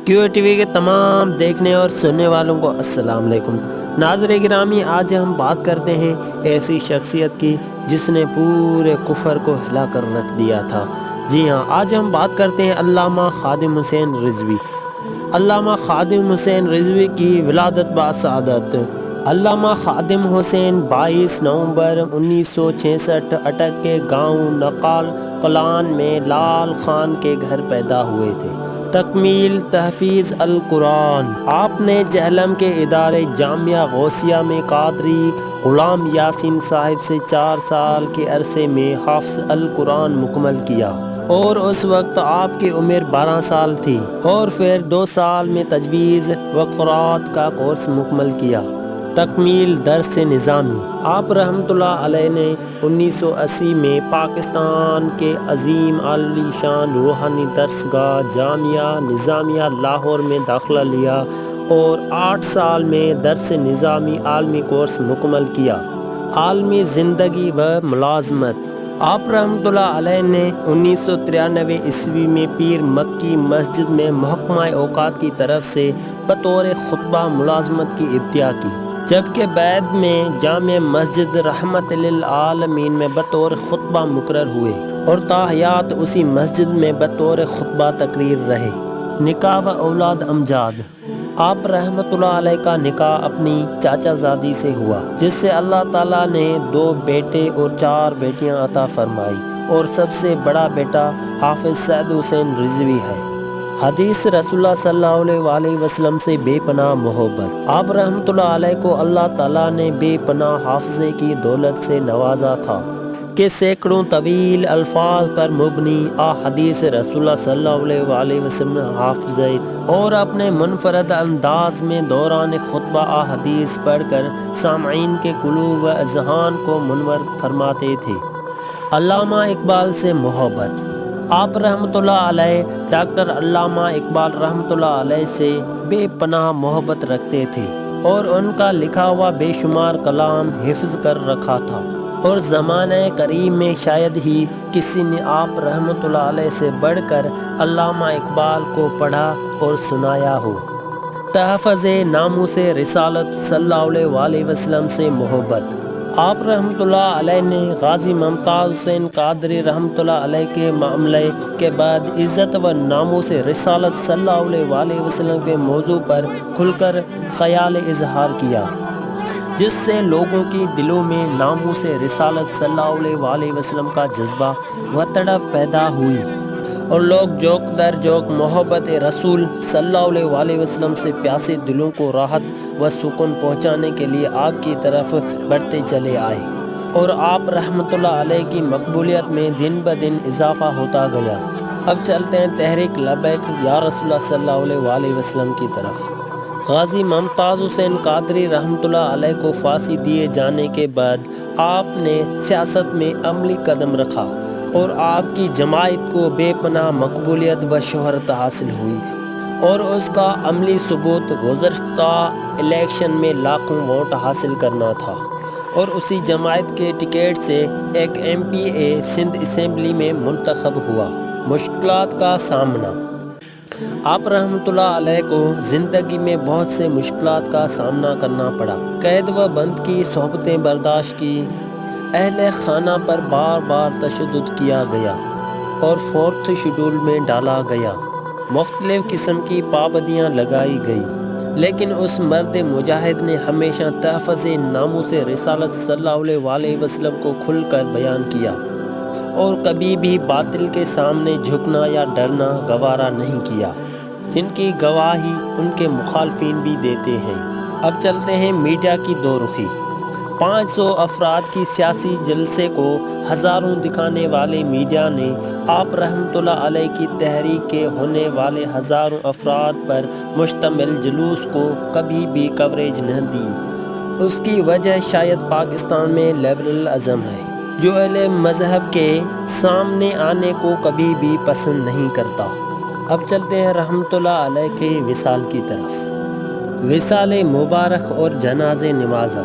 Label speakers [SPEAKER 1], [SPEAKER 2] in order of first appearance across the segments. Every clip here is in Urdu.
[SPEAKER 1] کیو ٹی وی کے تمام دیکھنے اور سننے والوں کو السلام علیکم۔ ناظرین گرامی، آج ہم بات کرتے ہیں ایسی شخصیت کی جس نے پورے کفر کو ہلا کر رکھ دیا تھا۔ جی ہاں، آج ہم بات کرتے ہیں علامہ خادم حسین رضوی۔ علامہ خادم حسین رضوی کی ولادت بسعادت۔ علامہ خادم حسین 22 نومبر 1966 اٹک کے گاؤں نقال کلان میں لال خان کے گھر پیدا ہوئے تھے۔ تکمیل تحفیظ القرآن۔ آپ نے جہلم کے ادارے جامعہ غوثیہ میں قادری غلام یاسین صاحب سے 4 سال کے عرصے میں حفظ القرآن مکمل کیا اور اس وقت آپ کی عمر 12 سال تھی، اور پھر 2 سال میں تجویز و قرأت کا کورس مکمل کیا۔ تکمیل درس نظامی۔ آپ رحمۃ اللہ علیہ نے 1980 میں پاکستان کے عظیم عالی شان روحانی درس گاہ جامعہ نظامیہ لاہور میں داخلہ لیا اور 8 سال میں درس نظامی عالمی کورس مکمل کیا۔ عالمی زندگی و ملازمت۔ آپ رحمۃ اللہ علیہ نے 1993 عیسوی میں پیر مکی مسجد میں محکمہ اوقات کی طرف سے بطور خطبہ ملازمت کی ابتدا کی، جبکہ بعد میں جامع مسجد رحمت للعالمین میں بطور خطبہ مقرر ہوئے اور تا حیات اسی مسجد میں بطور خطبہ تقریر رہے۔ نکاح و اولاد امجاد۔ آپ رحمۃ اللہ علیہ کا نکاح اپنی چاچا زادی سے ہوا، جس سے اللہ تعالیٰ نے 2 بیٹے اور 4 بیٹیاں عطا فرمائی، اور سب سے بڑا بیٹا حافظ سعد حسین رضوی ہے۔ حدیث رسول اللہ صلی اللہ علیہ وسلم سے بے پناہ محبت۔ آپ رحمۃ اللہ علیہ کو اللہ تعالیٰ نے بے پناہ حافظے کی دولت سے نوازا تھا کہ سینکڑوں طویل الفاظ پر مبنی احادیث رسول اللہ صلی اللہ علیہ وسلم حافظے اور اپنے منفرد انداز میں دوران خطبہ احادیث پڑھ کر سامعین کے قلوب و اذہان کو منور فرماتے تھے۔ علامہ اقبال سے محبت۔ آپ رحمۃ اللہ علیہ ڈاکٹر علامہ اقبال رحمۃ اللہ علیہ سے بے پناہ محبت رکھتے تھے اور ان کا لکھا ہوا بے شمار کلام حفظ کر رکھا تھا، اور زمانہ قریب میں شاید ہی کسی نے آپ رحمۃ اللہ علیہ سے بڑھ کر علامہ اقبال کو پڑھا اور سنایا ہو۔ تحفظ ناموس رسالت صلی اللہ علیہ وسلم سے محبت۔ آپ رحمۃ اللہ علیہ نے غازی ممتاز حسین قادری رحمۃ اللہ علیہ کے معاملے کے بعد عزت و ناموس رسالت صلی اللہ علیہ وسلم کے موضوع پر کھل کر خیال اظہار کیا، جس سے لوگوں کی دلوں میں ناموس رسالت صلی اللہ علیہ وسلم کا جذبہ و تڑپ پیدا ہوئی، اور لوگ جوک در جوک محبت رسول صلی اللہ علیہ وسلم سے پیاسے دلوں کو راحت و سکون پہنچانے کے لیے آپ کی طرف بڑھتے چلے آئے، اور آپ رحمۃ اللہ علیہ کی مقبولیت میں دن بدن اضافہ ہوتا گیا۔ اب چلتے ہیں تحریک لبیک یا رسول اللہ صلی اللہ علیہ وسلم کی طرف۔ غازی ممتاز حسین قادری رحمۃ اللہ علیہ کو پھانسی دیے جانے کے بعد آپ نے سیاست میں عملی قدم رکھا، اور آپ کی جماعت کو بے پناہ مقبولیت و شہرت حاصل ہوئی، اور اس کا عملی ثبوت گزشتہ الیکشن میں لاکھوں ووٹ حاصل کرنا تھا، اور اسی جماعت کے ٹکٹ سے ایک MP سندھ اسمبلی میں منتخب ہوا۔ مشکلات کا سامنا۔ آپ رحمۃ اللہ علیہ کو زندگی میں بہت سے مشکلات کا سامنا کرنا پڑا۔ قید و بند کی صحبتیں برداشت کی، اہل خانہ پر بار بار تشدد کیا گیا اور 4تھ شیڈول میں ڈالا گیا، مختلف قسم کی پابندیاں لگائی گئی، لیکن اس مرد مجاہد نے ہمیشہ تحفظ ناموس رسالت صلی اللہ علیہ وسلم کو کھل کر بیان کیا، اور کبھی بھی باطل کے سامنے جھکنا یا ڈرنا گوارا نہیں کیا، جن کی گواہی ان کے مخالفین بھی دیتے ہیں۔ اب چلتے ہیں میڈیا کی دو رخی۔ 500 افراد کی سیاسی جلسے کو ہزاروں دکھانے والے میڈیا نے آپ رحمۃ اللہ علیہ کی تحریک کے ہونے والے ہزاروں افراد پر مشتمل جلوس کو کبھی بھی کوریج نہ دی۔ اس کی وجہ شاید پاکستان میں لبرل ازم ہے، جو اہل مذہب کے سامنے آنے کو کبھی بھی پسند نہیں کرتا۔ اب چلتے ہیں رحمۃ اللہ علیہ کے وصال کی طرف۔ وصال مبارک اور جنازہ نماز۔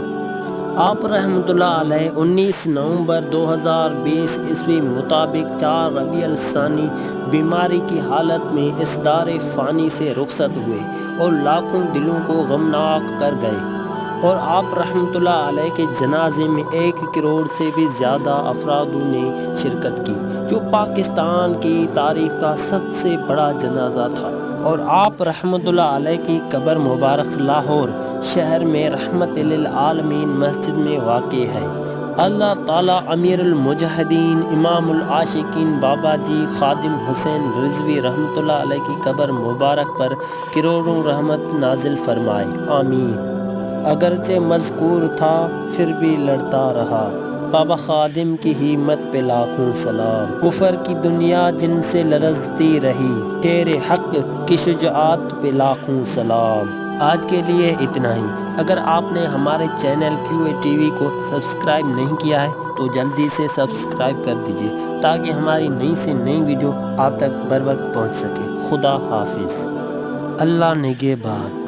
[SPEAKER 1] آپ رحمتاللہ علیہ 19 نومبر 2020 عیسوی مطابق 4 ربیع الثانی بیماری کی حالت میں اس دار فانی سے رخصت ہوئے اور لاکھوں دلوں کو غمناک کر گئے، اور آپ رحمۃ اللہ علیہ کے جنازے میں 1 کروڑ سے بھی زیادہ افراد نے شرکت کی، جو پاکستان کی تاریخ کا سب سے بڑا جنازہ تھا۔ اور آپ رحمۃ اللہ علیہ کی قبر مبارک لاہور شہر میں رحمت للعالمین مسجد میں واقع ہے۔ اللہ تعالیٰ امیر المجاہدین امام العاشقین بابا جی خادم حسین رضوی رحمۃ اللہ علیہ کی قبر مبارک پر کروڑوں رحمت نازل فرمائے، آمین۔ اگرچہ مذکور تھا پھر بھی لڑتا رہا، بابا خادم کی ہمت پہ لاکھوں سلام، کفر کی دنیا جن سے لرزتی رہی، شیر حق کی شجاعت پہ لاکھوں سلام۔ آج کے لیے اتنا ہی۔ اگر آپ نے ہمارے چینل QA TV کو سبسکرائب نہیں کیا ہے تو جلدی سے سبسکرائب کر دیجیے تاکہ ہماری نئی سے نئی ویڈیو آپ تک بر وقت پہنچ سکے۔ خدا حافظ، اللہ نگہبان۔